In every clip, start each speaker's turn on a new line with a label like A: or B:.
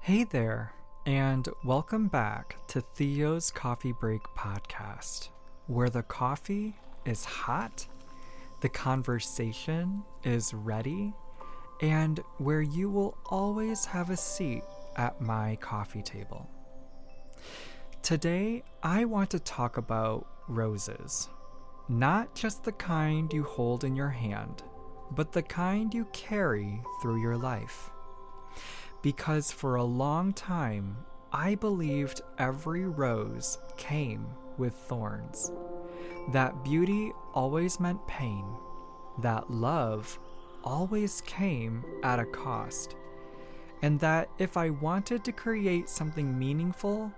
A: Hey there, and welcome back to Theo's Coffee Break Podcast, where the coffee is hot, the conversation is ready, and where you will always have a seat at my coffee table. Today, I want to talk about roses. Not just the kind you hold in your hand, but the kind you carry through your life. Because for a long time, I believed every rose came with thorns. That beauty always meant pain. That love always came at a cost. And that if I wanted to create something meaningful,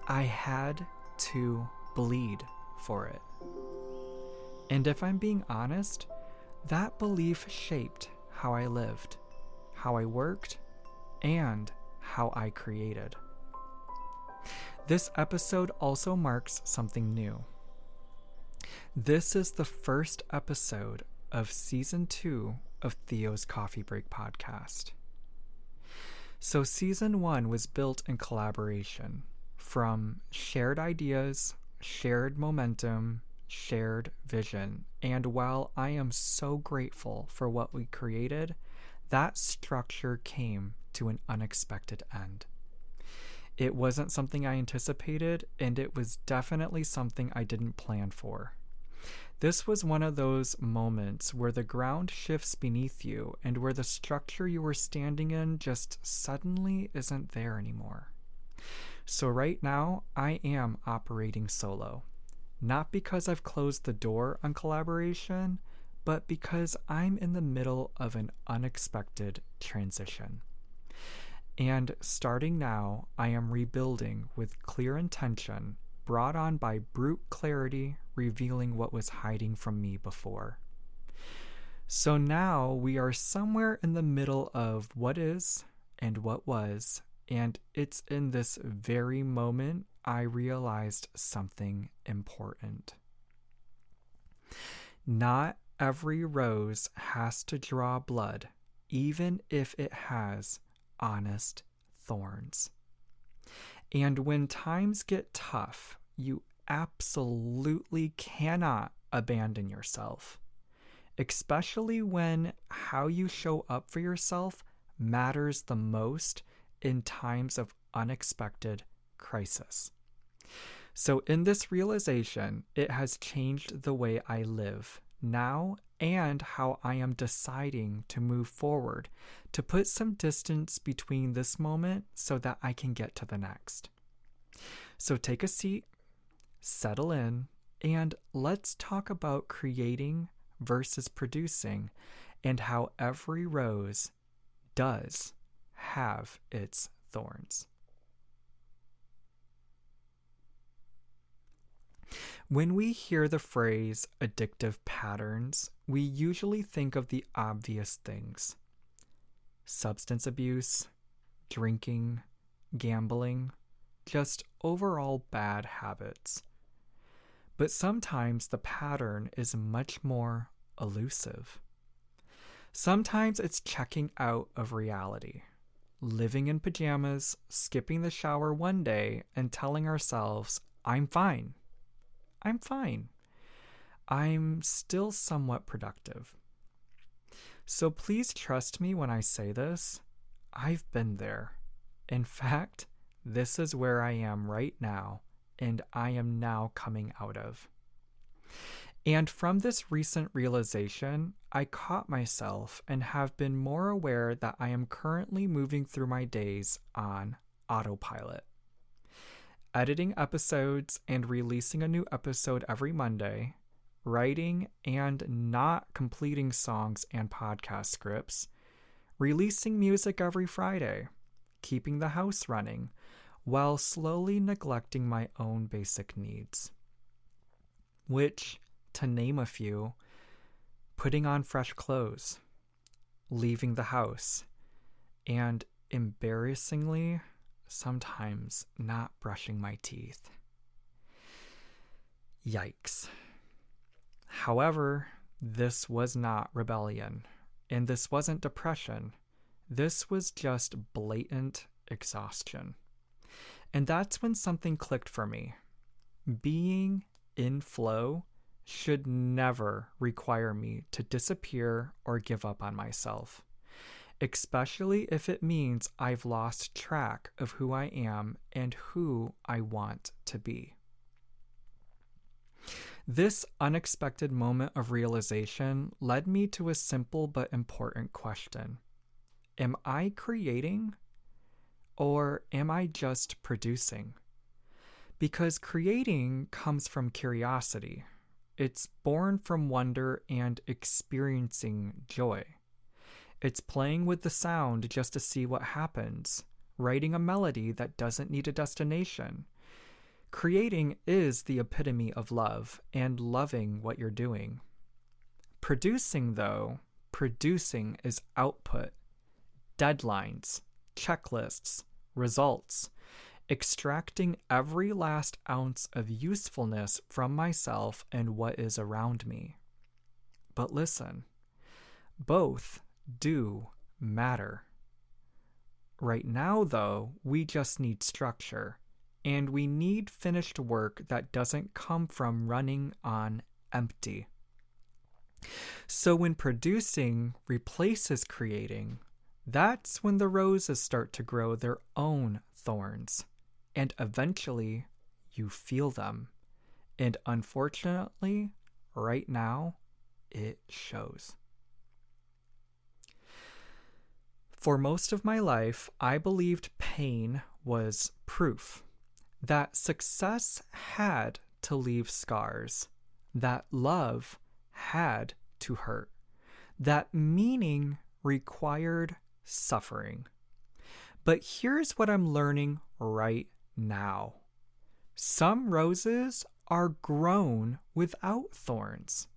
A: I had to bleed for it. And if I'm being honest, that belief shaped how I lived, how I worked, and how I created. This episode also marks something new. This is the first episode of Season 2 of Theo's Coffee Break Podcast. So Season 1 was built in collaboration from shared ideas, shared momentum, shared vision. And while I am so grateful for what we created, that structure came to an unexpected end. It wasn't something I anticipated, and it was definitely something I didn't plan for. This was one of those moments where the ground shifts beneath you and where the structure you were standing in just suddenly isn't there anymore. So right now, I am operating solo. Not because I've closed the door on collaboration, but because I'm in the middle of an unexpected transition. And starting now, I am rebuilding with clear intention, brought on by brute clarity, revealing what was hiding from me before. So now we are somewhere in the middle of what is and what was, and it's in this very moment I realized something important. Not every rose has to draw blood, even if it has honest thorns. And when times get tough, you absolutely cannot abandon yourself, especially when how you show up for yourself matters the most in times of unexpected crisis. So in this realization, it has changed the way I live now and how I am deciding to move forward, to put some distance between this moment so that I can get to the next. So take a seat, settle in, and let's talk about creating versus producing and how every rose does have its thorns. When we hear the phrase addictive patterns, we usually think of the obvious things: substance abuse, drinking, gambling, just overall bad habits. But sometimes the pattern is much more elusive. Sometimes it's checking out of reality, living in pajamas, skipping the shower one day, and telling ourselves, I'm fine. I'm still somewhat productive. So please trust me when I say this. I've been there. In fact, this is where I am right now, and I am now coming out of. And from this recent realization, I caught myself and have been more aware that I am currently moving through my days on autopilot. Editing episodes and releasing a new episode every Monday, writing and not completing songs and podcast scripts, releasing music every Friday, keeping the house running, while slowly neglecting my own basic needs. Which, to name a few, putting on fresh clothes, leaving the house, and embarrassingly, sometimes not brushing my teeth. Yikes. However, this was not rebellion, and this wasn't depression. This was just blatant exhaustion. And that's when something clicked for me. Being in flow should never require me to disappear or give up on myself, especially if it means I've lost track of who I am and who I want to be. This unexpected moment of realization led me to a simple but important question. Am I creating, or am I just producing? Because creating comes from curiosity. It's born from wonder and experiencing joy. It's playing with the sound just to see what happens, writing a melody that doesn't need a destination. Creating is the epitome of love and loving what you're doing. Producing, though, producing is output, deadlines, checklists, results, extracting every last ounce of usefulness from myself and what is around me. But listen, both do matter. Right now, though, we just need structure, and we need finished work that doesn't come from running on empty. So when producing replaces creating, that's when the roses start to grow their own thorns, and eventually you feel them. And unfortunately, right now, it shows. For most of my life, I believed pain was proof that success had to leave scars, that love had to hurt, that meaning required suffering. But here's what I'm learning right now. Some roses are grown without thorns.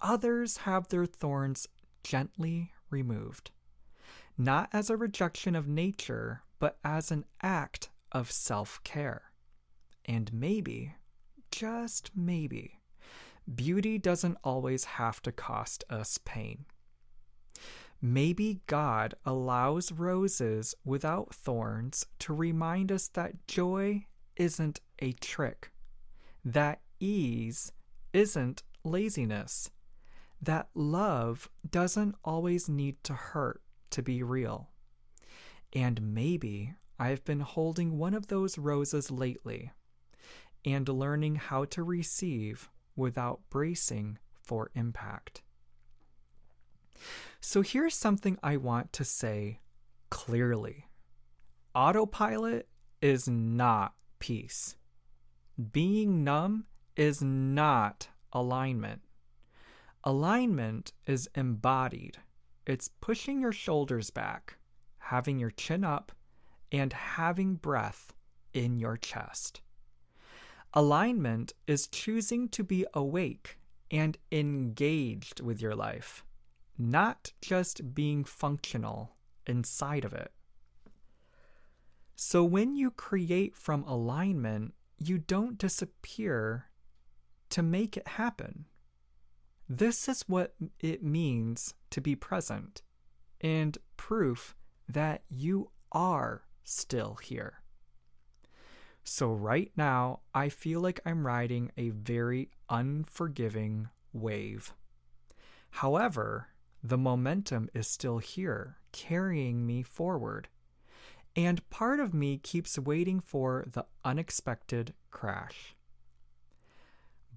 A: Others have their thorns gently removed, not as a rejection of nature, but as an act of self-care. And maybe, just maybe, beauty doesn't always have to cost us pain. Maybe God allows roses without thorns to remind us that joy isn't a trick, that ease isn't laziness, that love doesn't always need to hurt to be real. And maybe I've been holding one of those roses lately and learning how to receive without bracing for impact. So here's something I want to say clearly. Autopilot is not peace. Being numb is not alignment. Alignment is embodied. It's pushing your shoulders back, having your chin up, and having breath in your chest. Alignment is choosing to be awake and engaged with your life, not just being functional inside of it. So when you create from alignment, you don't disappear to make it happen. This is what it means to be present and proof that you are still here. So right now, I feel like I'm riding a very unforgiving wave. However, the momentum is still here, carrying me forward. And part of me keeps waiting for the unexpected crash.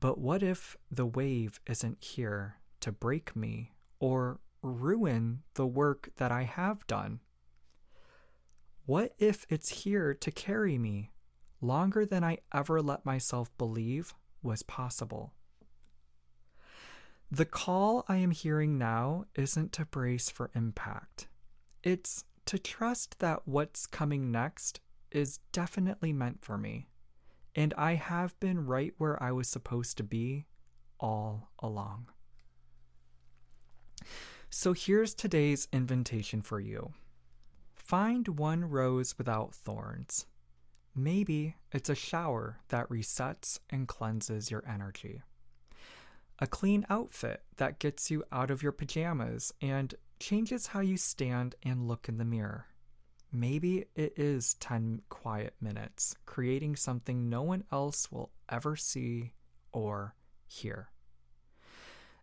A: But what if the wave isn't here to break me or ruin the work that I have done? What if it's here to carry me longer than I ever let myself believe was possible? The call I am hearing now isn't to brace for impact. It's to trust that what's coming next is definitely meant for me, and I have been right where I was supposed to be all along. So here's today's invitation for you. Find one rose without thorns. Maybe it's a shower that resets and cleanses your energy. A clean outfit that gets you out of your pajamas and changes how you stand and look in the mirror. Maybe it is 10 quiet minutes, creating something no one else will ever see or hear.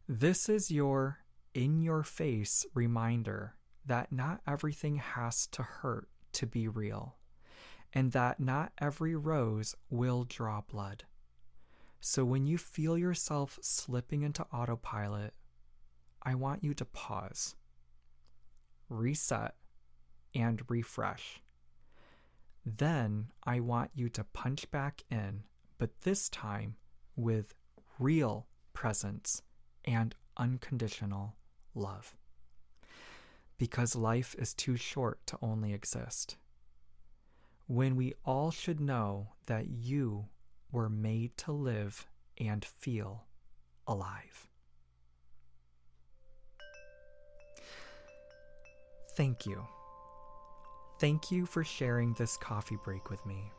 A: This is your in your face reminder that not everything has to hurt to be real, and that not every rose will draw blood. So when you feel yourself slipping into autopilot, I want you to pause, reset, and refresh. Then I want you to punch back in, but this time with real presence and unconditional love. Because life is too short to only exist. When we all should know that you were made to live and feel alive. Thank you. Thank you for sharing this coffee break with me.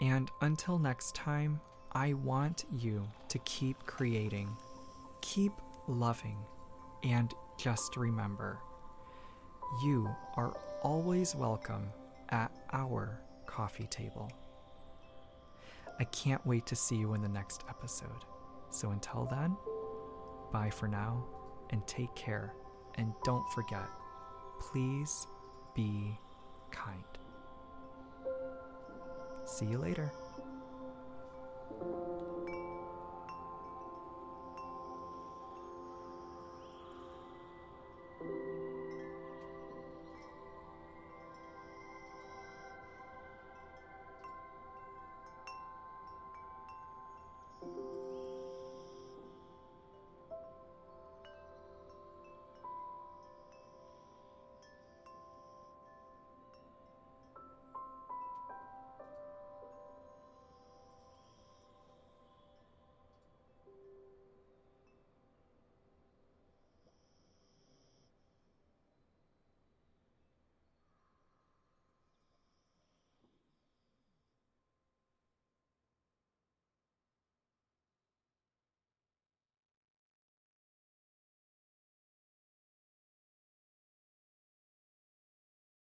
A: And until next time, I want you to keep creating, keep loving, and just remember, you are always welcome at our coffee table. I can't wait to see you in the next episode. So until then, bye for now, and take care. And don't forget, please be kind. See you later.